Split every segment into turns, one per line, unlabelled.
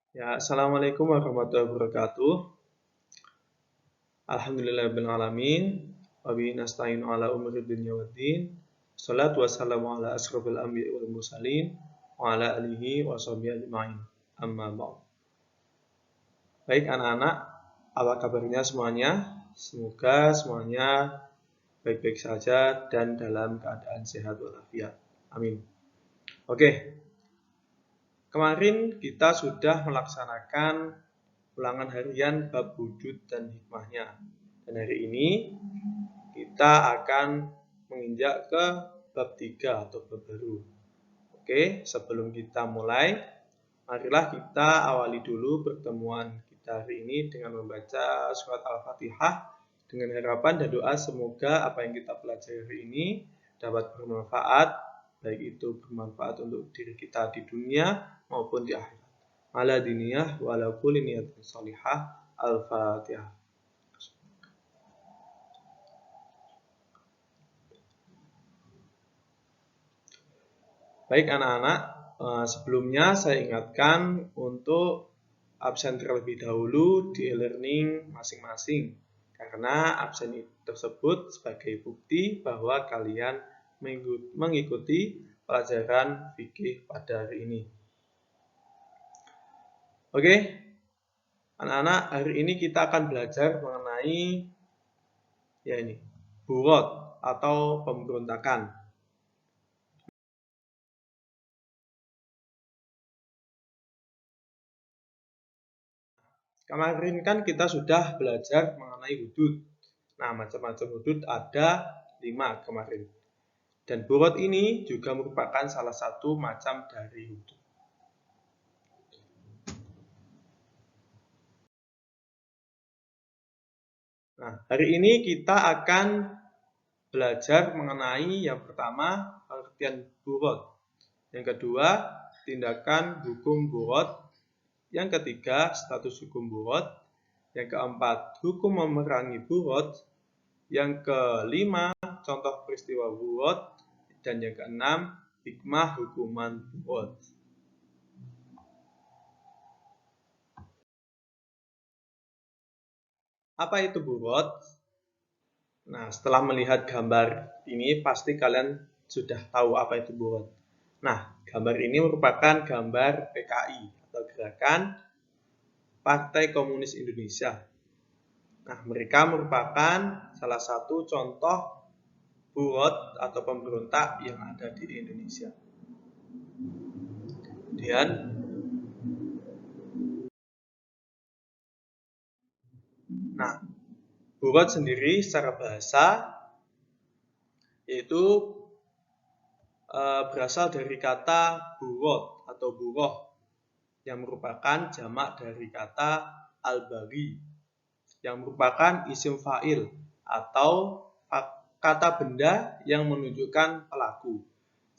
Ya, Assalamualaikum warahmatullahi wabarakatuh. Alhamdulillahirabbil alamin. Wa bihi nasta'inu ala umuri dunya waddin. Shalatu wassalamu ala asrofil anbiya'i wal mursalin wa ala alihi wa sahbihi ajma'in. Amma ba'd. Baik anak-anak, apa kabarnya semuanya? Semoga semuanya baik-baik saja dan dalam keadaan sehat walafiat. Amin. Oke. Kemarin kita sudah melaksanakan ulangan harian bab wujud dan hikmahnya. Dan hari ini kita akan menginjak ke bab 3 atau bab baru. Oke, sebelum kita mulai, marilah kita awali dulu pertemuan kita hari ini dengan membaca surat Al-Fatihah dengan harapan dan doa semoga apa yang kita pelajari hari ini dapat bermanfaat, baik itu bermanfaat untuk diri kita di dunia maupun di akhirat. Ala diniyah wala kulli niyatin shalihah. Al-Fatihah. Baik anak-anak, sebelumnya saya ingatkan untuk absen terlebih dahulu di e-learning masing-masing. Karena absen tersebut sebagai bukti bahwa kalian mengikuti pelajaran fikih pada hari ini. Oke, anak-anak, hari ini kita akan belajar mengenai bughod atau pemberontakan. Kemarin kan kita sudah belajar mengenai hudud. Nah, macam-macam hudud ada 5 kemarin. Dan bughod ini juga merupakan salah satu macam dari hudud. Nah, hari ini kita akan belajar mengenai yang pertama, pengertian bughod. Yang kedua, tindakan hukum bughod. Yang ketiga, status hukum bughod. Yang keempat, hukum memerangi bughod. Yang kelima, contoh peristiwa bughod. Dan yang keenam, hikmah hukuman bughod. Apa itu bughod? Nah, setelah melihat gambar ini, pasti kalian sudah tahu apa itu bughod. Nah, gambar ini merupakan gambar PKI atau Gerakan Partai Komunis Indonesia. Nah, mereka merupakan salah satu contoh bughod atau pemberontak yang ada di Indonesia. Kemudian, bughod sendiri secara bahasa yaitu berasal dari kata bughod atau buroh yang merupakan jamak dari kata al-baghi yang merupakan isim fa'il atau kata benda yang menunjukkan pelaku.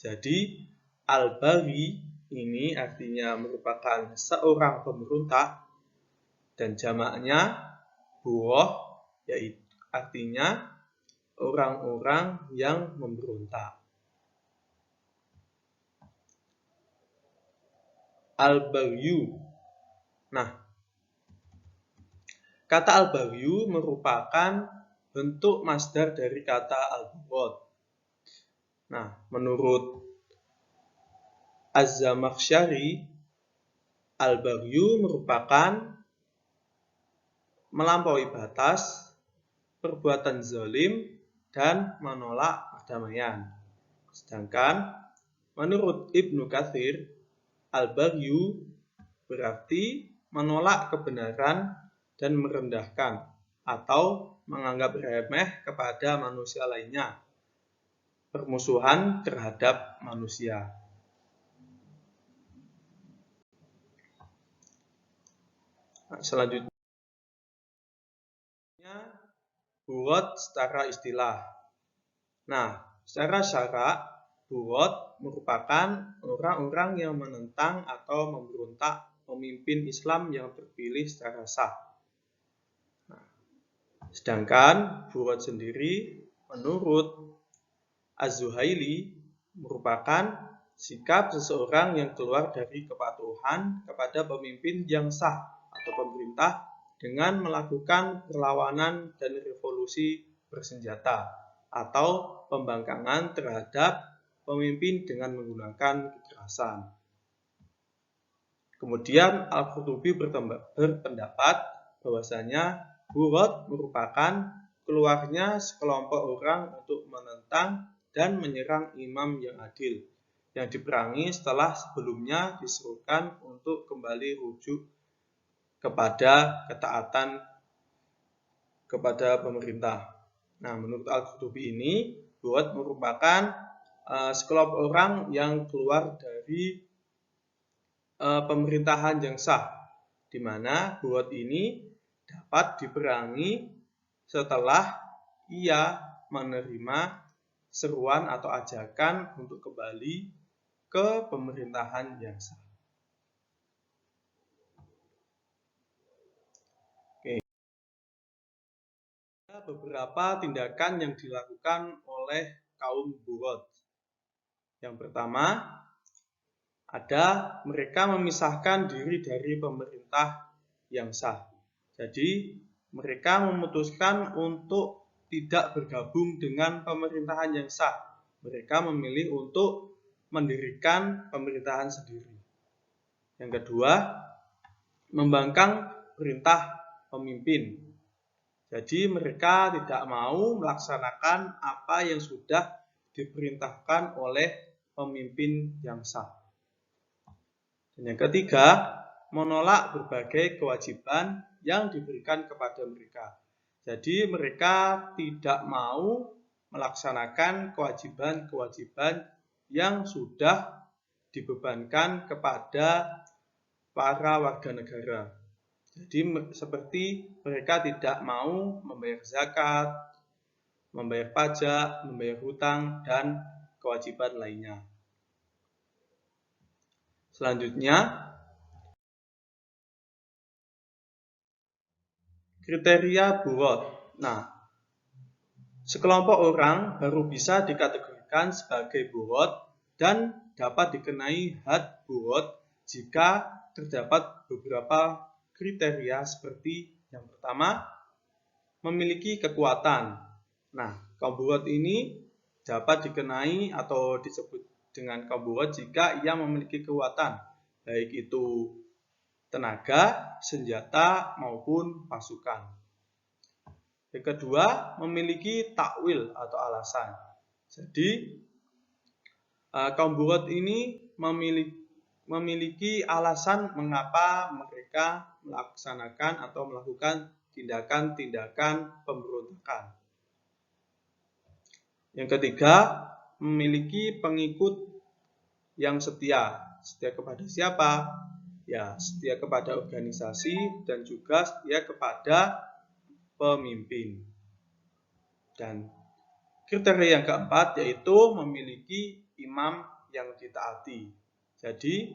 Jadi al-baghi ini artinya merupakan seorang pemberontak dan jamaknya buroh yaitu artinya orang-orang yang memberontak. Al-baghyu. Nah, kata al-baghyu merupakan bentuk masdar dari kata al-bughod. Nah, menurut Az-Zamakhsyari, al-baghyu merupakan melampaui batas, perbuatan zalim, dan menolak perdamaian. Sedangkan menurut Ibnu Katsir, al-baghyu berarti menolak kebenaran dan merendahkan atau menganggap remeh kepada manusia lainnya. Permusuhan terhadap manusia. Nah, selanjutnya bughod secara istilah. Nah, secara syarak, bughod merupakan orang-orang yang menentang atau memberontak pemimpin Islam yang terpilih secara sah. Nah, sedangkan bughod sendiri menurut Az-Zuhaili merupakan sikap seseorang yang keluar dari kepatuhan kepada pemimpin yang sah atau pemerintah dengan melakukan perlawanan dan revolusi bersenjata atau pembangkangan terhadap pemimpin dengan menggunakan kekerasan. Kemudian Al-Qurtubi berpendapat bahwasanya Bughod merupakan keluarnya sekelompok orang untuk menentang dan menyerang imam yang adil, yang diperangi setelah sebelumnya diserukan untuk kembali rujuk kepada ketaatan kepada pemerintah. Nah, menurut Al-Qurtubi ini, Bughod merupakan sekelompok orang yang keluar dari pemerintahan yang sah, di mana Bughod ini dapat diperangi setelah ia menerima seruan atau ajakan untuk kembali ke pemerintahan yang sah. Oke. Ada beberapa tindakan yang dilakukan oleh kaum Bughod. Yang pertama, mereka memisahkan diri dari pemerintah yang sah. Jadi, mereka memutuskan untuk tidak bergabung dengan pemerintahan yang sah. Mereka memilih untuk mendirikan pemerintahan sendiri. Yang kedua, membangkang perintah pemimpin. Jadi, mereka tidak mau melaksanakan apa yang sudah diperintahkan oleh pemimpin yang sah. Dan yang ketiga, menolak berbagai kewajiban yang diberikan kepada mereka. Jadi mereka tidak mau melaksanakan kewajiban-kewajiban yang sudah dibebankan kepada para warga negara. Jadi seperti mereka tidak mau membayar zakat, membayar pajak, membayar hutang, dan kewajiban lainnya. Selanjutnya, kriteria Bughod. Nah, sekelompok orang baru bisa dikategorikan sebagai Bughod dan dapat dikenai had Bughod jika terdapat beberapa kriteria seperti yang pertama, memiliki kekuatan. Nah, kaum Bughod ini dapat dikenai atau disebut dengan kaum Bughod jika ia memiliki kekuatan, baik itu tenaga, senjata, maupun pasukan. Yang kedua, memiliki takwil atau alasan. Jadi, kaum Bughod ini memiliki alasan mengapa mereka melaksanakan atau melakukan tindakan-tindakan pemberontakan. Yang ketiga, memiliki pengikut yang setia. Setia kepada siapa? Ya, setia kepada organisasi dan juga setia kepada pemimpin. Dan kriteria yang keempat yaitu memiliki imam yang ditaati. Jadi,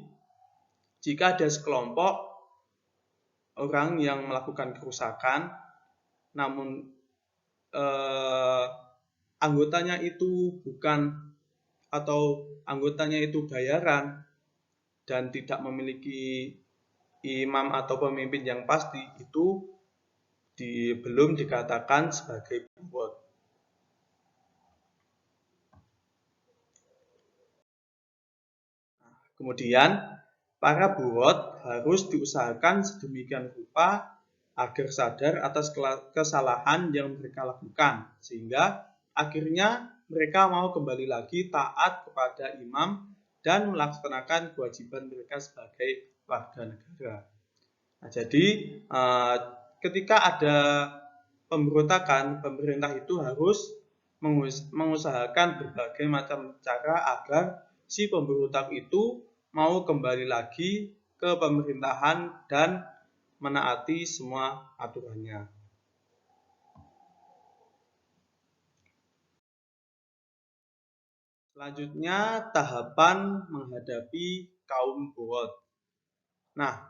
jika ada sekelompok orang yang melakukan kerusakan, namun anggotanya itu anggotanya itu bayaran dan tidak memiliki imam atau pemimpin yang pasti, itu belum dikatakan sebagai Bughod. Kemudian, para Bughod harus diusahakan sedemikian rupa agar sadar atas kesalahan yang mereka lakukan, sehingga akhirnya mereka mau kembali lagi taat kepada imam dan melaksanakan kewajiban mereka sebagai warga negara. Nah, jadi ketika ada pemberontakan, pemerintah itu harus mengusahakan berbagai macam cara agar si pemberontak itu mau kembali lagi ke pemerintahan dan menaati semua aturannya. Selanjutnya, tahapan menghadapi kaum Bughod. Nah,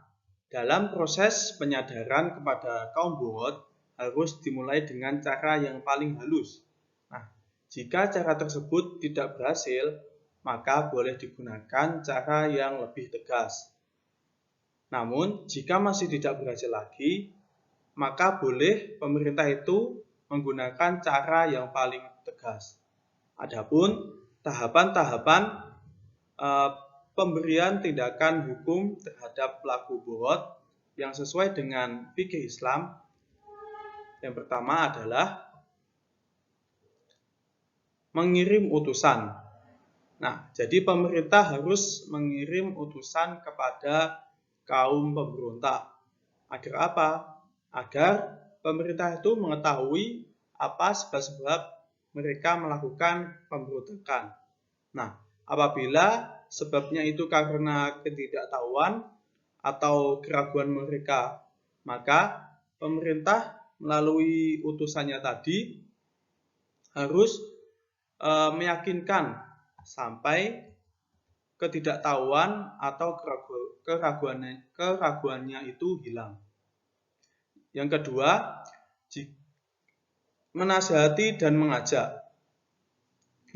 dalam proses penyadaran kepada kaum Bughod harus dimulai dengan cara yang paling halus. Nah, jika cara tersebut tidak berhasil, maka boleh digunakan cara yang lebih tegas. Namun, jika masih tidak berhasil lagi, maka boleh pemerintah itu menggunakan cara yang paling tegas. Adapun tahapan-tahapan pemberian tindakan hukum terhadap pelaku buhot yang sesuai dengan fikih Islam, yang pertama adalah mengirim utusan. Nah, jadi pemerintah harus mengirim utusan kepada kaum pemberontak. Agar apa? Agar pemerintah itu mengetahui apa sebab-sebab mereka melakukan pemberontakan. Nah, apabila sebabnya itu karena ketidaktahuan atau keraguan mereka, maka pemerintah melalui utusannya tadi harus meyakinkan sampai ketidaktahuan atau keraguannya itu hilang. Yang kedua, menasihati dan mengajak.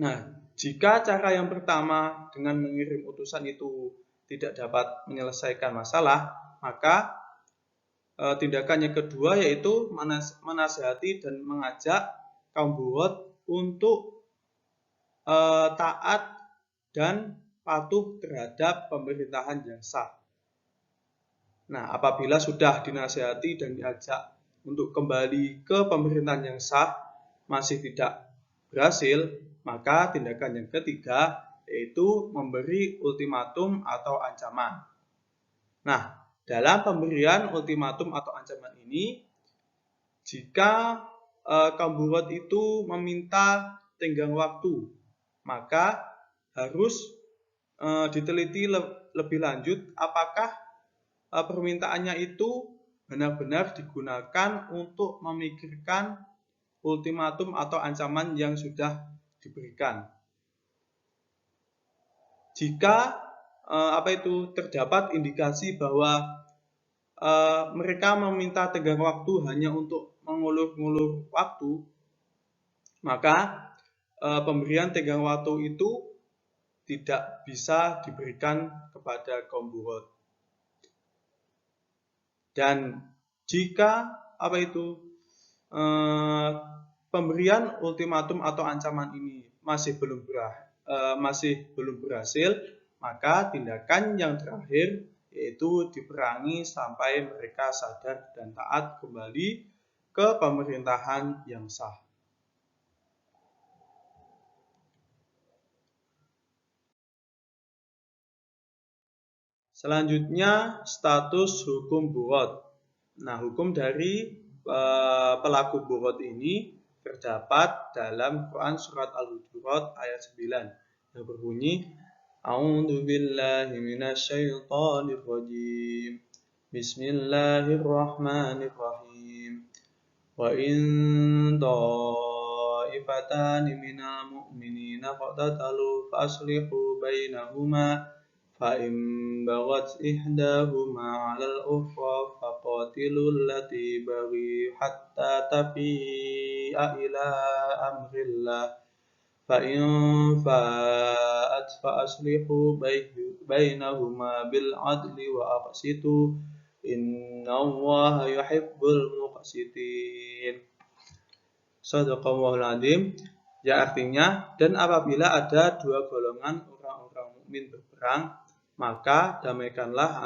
Nah, jika cara yang pertama dengan mengirim utusan itu tidak dapat menyelesaikan masalah, maka tindakan yang kedua yaitu menasihati dan mengajak kaum buhot untuk taat dan patuh terhadap pemerintahan yang sah. Nah, apabila sudah dinasihati dan diajak untuk kembali ke pemerintahan yang sah masih tidak berhasil, maka tindakan yang ketiga yaitu memberi ultimatum atau ancaman. Nah, dalam pemberian ultimatum atau ancaman ini, jika kaum buhot itu meminta tenggang waktu, maka harus diteliti lebih lanjut apakah permintaannya itu benar-benar digunakan untuk memikirkan ultimatum atau ancaman yang sudah diberikan. Jika terdapat indikasi bahwa mereka meminta tenggang waktu hanya untuk mengulur-ngulur waktu, maka pemberian tenggang waktu itu tidak bisa diberikan kepada kaum buhot. Dan jika pemberian ultimatum atau ancaman ini masih belum berhasil, maka tindakan yang terakhir yaitu diperangi sampai mereka sadar dan taat kembali ke pemerintahan yang sah. Selanjutnya, status hukum buhot. Nah, hukum dari pelaku buhot ini terdapat dalam Quran Surat Al-Hujurat ayat 9 yang berbunyi A'udzu billahi minasyaitonir rajim. Bismillahirrahmanirrahim. Wa in ta'ifatani minal mu'minina qatatalu faslihu bainahuma فَإِنْ بَغَتْ إِحْدَاهُمَا عَلَى الْأُخْرَى فَقَاتِلُوا الَّتِي تَبْغِي حَتَّى تَفِيءَ إِلَى أَمْرِ اللَّهِ فَإِنْ فَاءَتْ فَأَصْلِحُوا بَيْنَهُمَا بِالْعَدْلِ وَأَقْسِطُوا إِنَّ اللَّهَ يُحِبُّ الْمُقْسِطِينَ. Shadaqallahul Adzim. Ya, artinya, dan apabila ada dua golongan orang-orang mukmin berperang, maka damaikanlah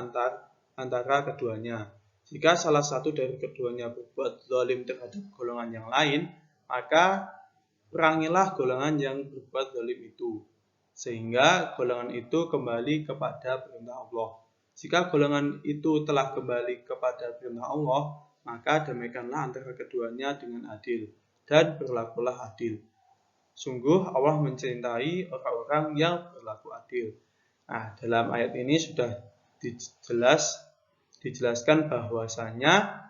antara keduanya. Jika salah satu dari keduanya berbuat zalim terhadap golongan yang lain, maka perangilah golongan yang berbuat zalim itu, sehingga golongan itu kembali kepada perintah Allah. Jika golongan itu telah kembali kepada perintah Allah, maka damaikanlah antara keduanya dengan adil, dan berlakulah adil. Sungguh Allah mencintai orang-orang yang berlaku adil. Nah, dalam ayat ini sudah dijelaskan bahwasanya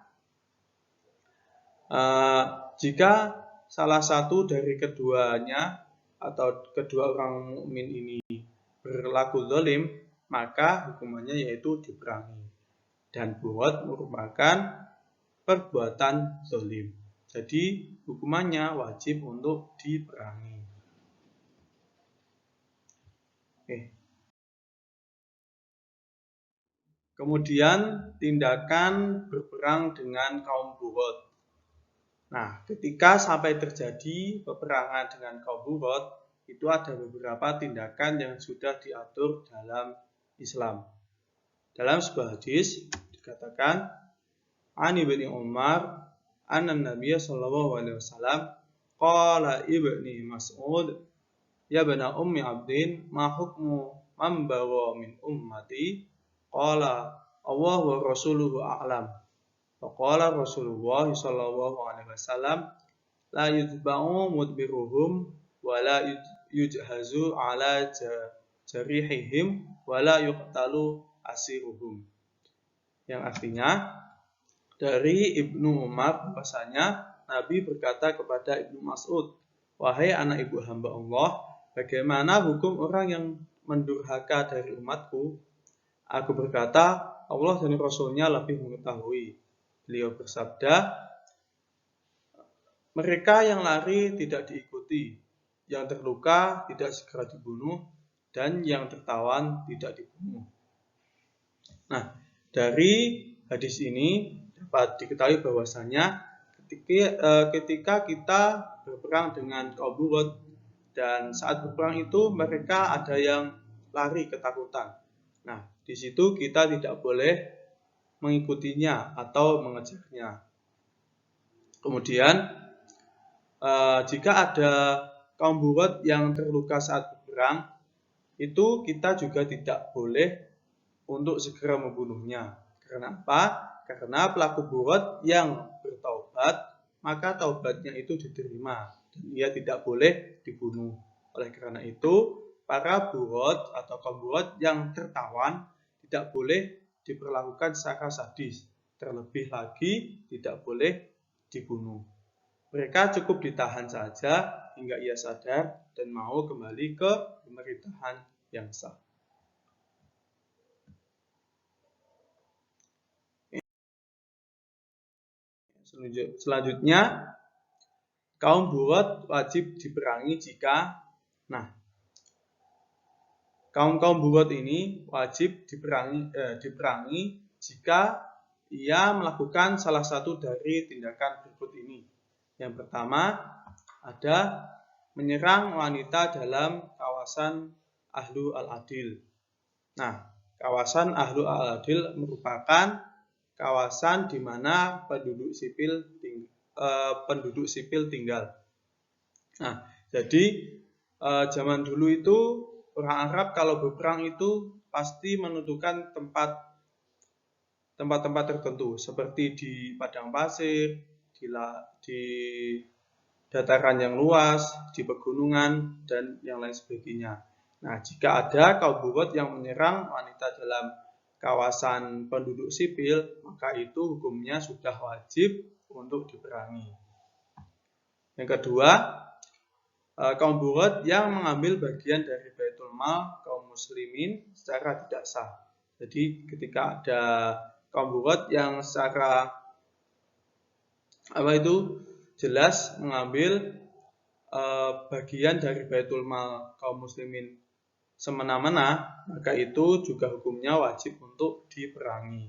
jika salah satu dari keduanya atau kedua orang mukmin ini berlaku zalim, maka hukumannya yaitu diperangi. Dan buhot merupakan perbuatan zalim. Jadi hukumannya wajib untuk diperangi. Oke. Kemudian tindakan berperang dengan kaum Bughod. Nah, ketika sampai terjadi peperangan dengan kaum Bughod, itu ada beberapa tindakan yang sudah diatur dalam Islam. Dalam sebuah hadis dikatakan, Ani bin Umar, anna Nabiya sallallahu alaihi wasallam qala ibni Mas'ud, ya bana ummi abdin, ma hukmu man bawa min ummati? Qala Allah wa rasuluhu a'lam. Faqala Rasulullah sallallahu alaihi wasallam, la yutba'u mudbiruhum wa la yujhazu ala jarihihim wa la yuqtalu asiruhum. Yang artinya dari Ibnu Umar bahwasanya Nabi berkata kepada Ibnu Mas'ud, wahai anak ibu hamba Allah, bagaimana hukum orang yang mendurhaka dari umatku? Aku berkata, Allah dan Rasulnya lebih mengetahui. Beliau bersabda, mereka yang lari tidak diikuti, yang terluka tidak segera dibunuh, dan yang tertawan tidak dibunuh. Nah, dari hadis ini dapat diketahui bahwasanya ketika kita berperang dengan kaum Bughod, dan saat berperang itu mereka ada yang lari ketakutan. Nah, di situ kita tidak boleh mengikutinya atau mengejarnya. Kemudian, jika ada kaum Bughod yang terluka saat berperang, itu kita juga tidak boleh untuk segera membunuhnya. Karena apa? Karena pelaku Bughod yang bertaubat, maka taubatnya itu diterima dan ia tidak boleh dibunuh. Oleh karena itu, para Bughod atau kaum Bughod yang tertawan tidak boleh diperlakukan secara sadis. Terlebih lagi tidak boleh dibunuh. Mereka cukup ditahan saja hingga ia sadar dan mau kembali ke pemerintahan yang sah. Selanjutnya, kaum Bughod wajib diperangi jika, kaum Bughod ini wajib diperangi jika ia melakukan salah satu dari tindakan berikut ini. Yang pertama, ada menyerang wanita dalam kawasan Ahlu Al-Adil. Nah, kawasan Ahlu Al-Adil merupakan kawasan di mana penduduk sipil tinggal. Nah, jadi zaman dulu itu orang Arab kalau berperang itu pasti menentukan tempat-tempat tertentu seperti di padang pasir, di dataran yang luas, di pegunungan, dan yang lain sebagainya. Nah, jika ada kaum Bughod yang menyerang wanita dalam kawasan penduduk sipil, maka itu hukumnya sudah wajib untuk diperangi. Yang kedua, kaum Bughod yang mengambil bagian dari Baitul Mal kaum muslimin secara tidak sah. Jadi ketika ada kaum Bughod yang secara jelas mengambil bagian dari Baitul Mal kaum muslimin semena-mena, maka itu juga hukumnya wajib untuk diperangi.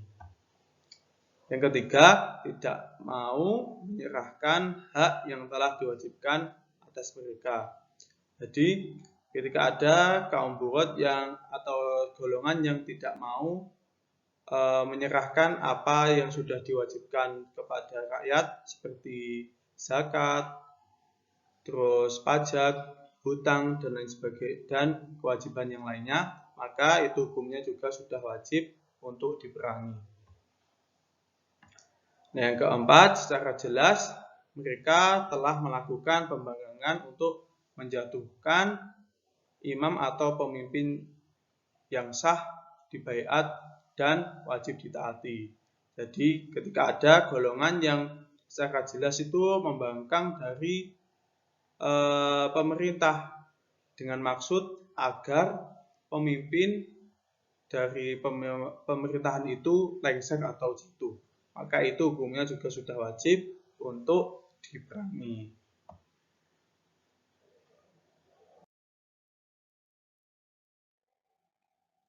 Yang ketiga, tidak mau menyerahkan hak yang telah diwajibkan atas mereka. Jadi ketika ada kaum Bughod atau golongan yang tidak mau menyerahkan apa yang sudah diwajibkan kepada rakyat seperti zakat, terus pajak, hutang dan lain sebagainya dan kewajiban yang lainnya, maka itu hukumnya juga sudah wajib untuk diperangi. Nah, yang keempat, secara jelas mereka telah melakukan pembangkangan untuk menjatuhkan imam atau pemimpin yang sah dibaiat dan wajib ditaati. Jadi ketika ada golongan yang secara jelas itu membangkang dari pemerintah dengan maksud agar pemimpin dari pemerintahan itu lengser atau jatuh, maka itu hukumnya juga sudah wajib untuk diperangi.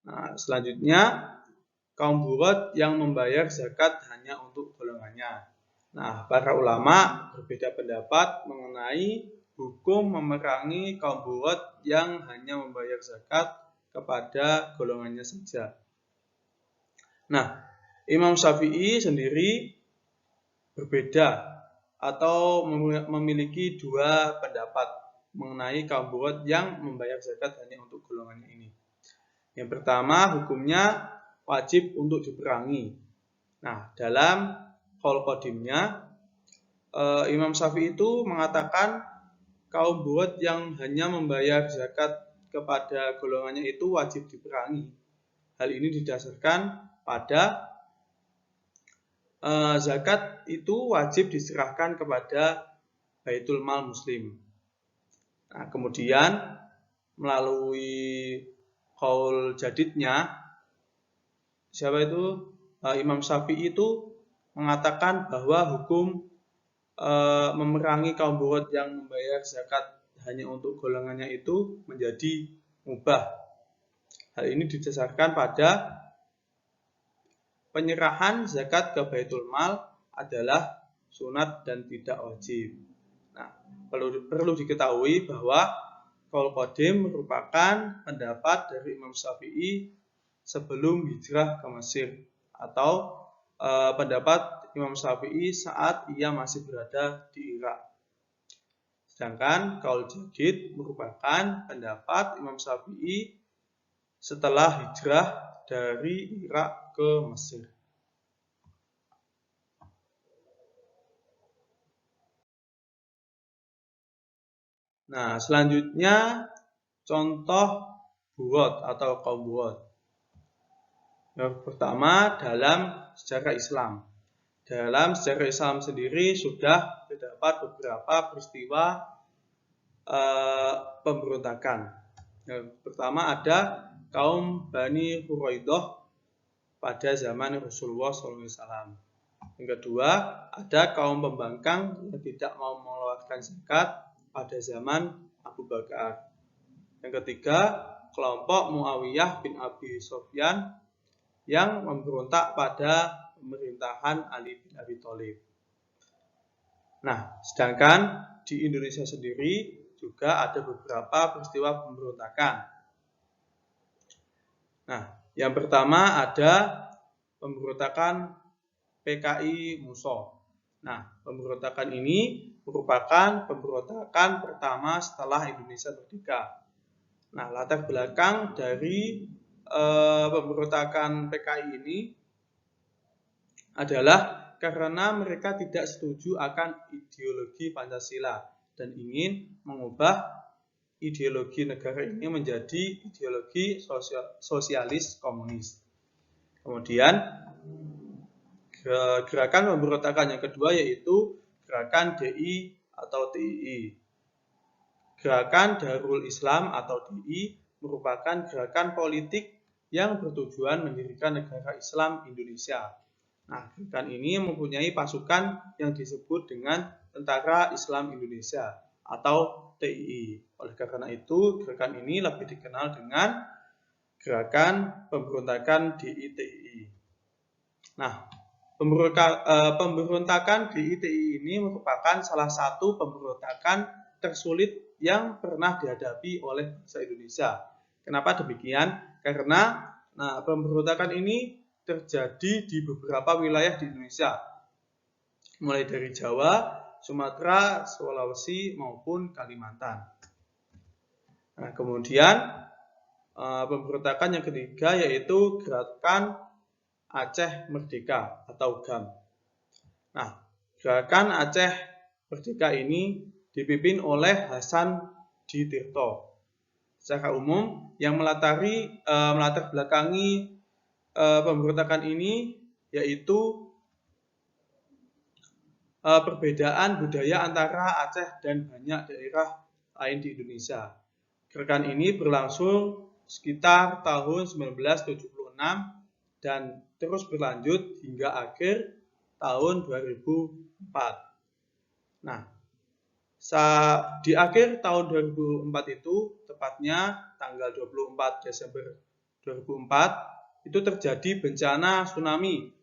Nah, selanjutnya kaum buruh yang membayar zakat hanya untuk golongannya. Nah, para ulama berbeda pendapat mengenai hukum memerangi kaum buruh yang hanya membayar zakat kepada golongannya saja. Nah, Imam Syafi'i sendiri berbeda atau memiliki dua pendapat mengenai kaum buruh yang membayar zakat hanya untuk golongannya ini. Yang pertama, hukumnya wajib untuk diperangi. Nah, dalam qaul qadimnya, Imam Syafi'i itu mengatakan kaum buruh yang hanya membayar zakat kepada golongannya itu wajib diperangi. Hal ini didasarkan pada zakat itu wajib diserahkan kepada Baitul Mal Muslim. Nah, kemudian melalui qaul jadidnya, siapa itu? Imam Syafi'i itu mengatakan bahwa hukum memerangi kaum buruh yang membayar zakat hanya untuk golongannya itu menjadi mubah. Hal ini didasarkan pada penyerahan zakat ke Baitul Mal adalah sunat dan tidak wajib. Nah, perlu diketahui bahwa qaul qadim merupakan pendapat dari Imam Syafi'i sebelum hijrah ke Mesir atau pendapat Imam Syafi'i saat ia masih berada di Irak. Sedangkan qaul jadid merupakan pendapat Imam Syafi'i setelah hijrah dari Irak ke Mesir. Nah, selanjutnya contoh buruh atau kaum buruh. Yang pertama, dalam sejarah Islam. Dalam sejarah Islam sendiri sudah terdapat beberapa peristiwa pemberontakan. Yang pertama ada kaum Bani Quraidah pada zaman Rasulullah SAW. Yang kedua, ada kaum pembangkang yang tidak mau mengeluarkan zakat pada zaman Abu Bakar. Yang ketiga, kelompok Muawiyah bin Abi Sufyan yang memberontak pada pemerintahan Ali bin Abi Thalib. Nah, sedangkan di Indonesia sendiri juga ada beberapa peristiwa pemberontakan. Nah, yang pertama ada pemberontakan PKI Muso. Nah, pemberontakan ini merupakan pemberontakan pertama setelah Indonesia merdeka. Nah, latar belakang dari pemberontakan PKI ini adalah karena mereka tidak setuju akan ideologi Pancasila dan ingin mengubah ideologi negara ini menjadi ideologi sosialis komunis. Kemudian gerakan pemberontakan yang kedua yaitu gerakan DI atau DII. Gerakan Darul Islam atau DI merupakan gerakan politik yang bertujuan mendirikan negara Islam Indonesia. Nah, gerakan ini mempunyai pasukan yang disebut dengan Tentara Islam Indonesia atau TII. Oleh karena itu, gerakan ini lebih dikenal dengan gerakan pemberontakan DI-TII. Nah, pemberontakan DI-TII ini merupakan salah satu pemberontakan tersulit yang pernah dihadapi oleh bangsa Indonesia. Kenapa demikian? Karena pemberontakan ini terjadi di beberapa wilayah di Indonesia, mulai dari Jawa, Sumatera, Sulawesi maupun Kalimantan. Nah, kemudian pemberontakan yang ketiga yaitu Gerakan Aceh Merdeka atau GAM. Nah, Gerakan Aceh Merdeka ini dipimpin oleh Hasan Ditirto. Secara umum yang melatar belakangi pemberontakan ini yaitu perbedaan budaya antara Aceh dan banyak daerah lain di Indonesia. Gerakan ini berlangsung sekitar tahun 1976 dan terus berlanjut hingga akhir tahun 2004. Nah, di akhir tahun 2004 itu, tepatnya tanggal 24 Desember 2004 itu terjadi bencana tsunami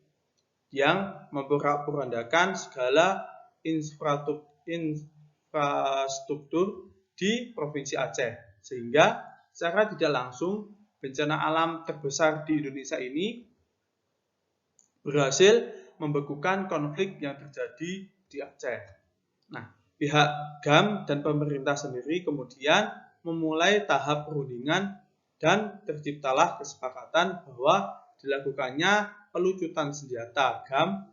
yang memporak-porandakan segala infrastruktur di Provinsi Aceh, sehingga secara tidak langsung bencana alam terbesar di Indonesia ini berhasil membekukan konflik yang terjadi di Aceh. Nah, pihak GAM dan pemerintah sendiri kemudian memulai tahap perundingan dan terciptalah kesepakatan bahwa dilakukannya pelucutan senjata GAM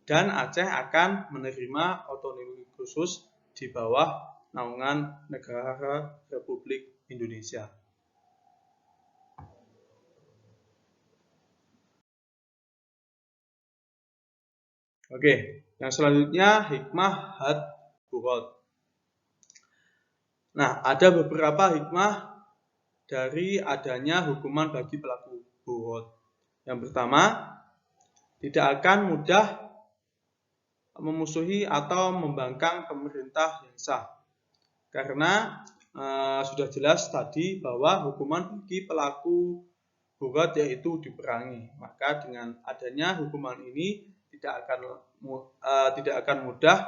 dan Aceh akan menerima otonomi khusus di bawah naungan negara Republik Indonesia. Oke, yang selanjutnya hikmah had bughad. Nah, ada beberapa hikmah dari adanya hukuman bagi pelaku bughad. Yang pertama, tidak akan mudah memusuhi atau membangkang pemerintah yang sah. Karena sudah jelas tadi bahwa hukuman bagi pelaku bughad yaitu diperangi. Maka dengan adanya hukuman ini tidak akan mudah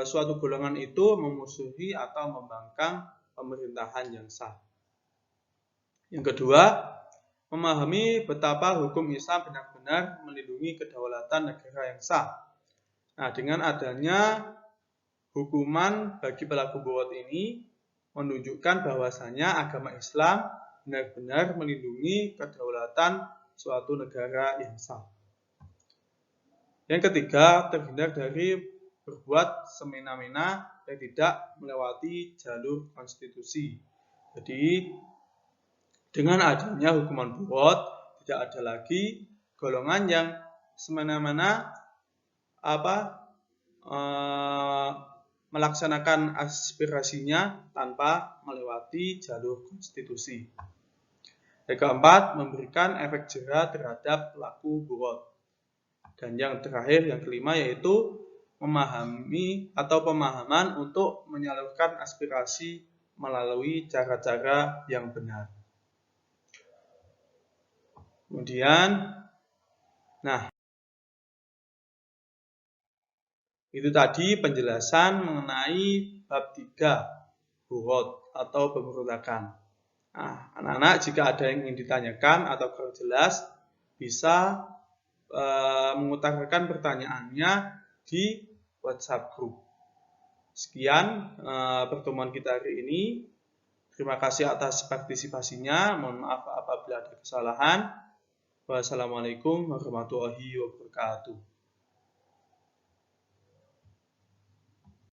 suatu golongan itu memusuhi atau membangkang pemerintahan yang sah. Yang kedua, memahami betapa hukum Islam benar-benar melindungi kedaulatan negara yang sah. Nah, dengan adanya hukuman bagi pelaku bughad ini menunjukkan bahwasanya agama Islam benar-benar melindungi kedaulatan suatu negara yang sah. Yang ketiga, terhindar dari berbuat semena-mena yang tidak melewati jalur konstitusi. Jadi, dengan adanya hukuman bughad, tidak ada lagi golongan yang semena-mena melaksanakan aspirasinya tanpa melewati jalur konstitusi. Yang keempat, memberikan efek jera terhadap pelaku bughad. Dan yang terakhir, yang kelima, yaitu memahami atau pemahaman untuk menyalurkan aspirasi melalui cara-cara yang benar. Kemudian, itu tadi penjelasan mengenai bab 3 bughad atau pemberontakan. Nah, anak-anak jika ada yang ingin ditanyakan atau kurang jelas bisa mengutarakan pertanyaannya di WhatsApp group. Sekian pertemuan kita hari ini. Terima kasih atas partisipasinya. Mohon maaf apabila ada kesalahan. Wassalamualaikum warahmatullahi wabarakatuh.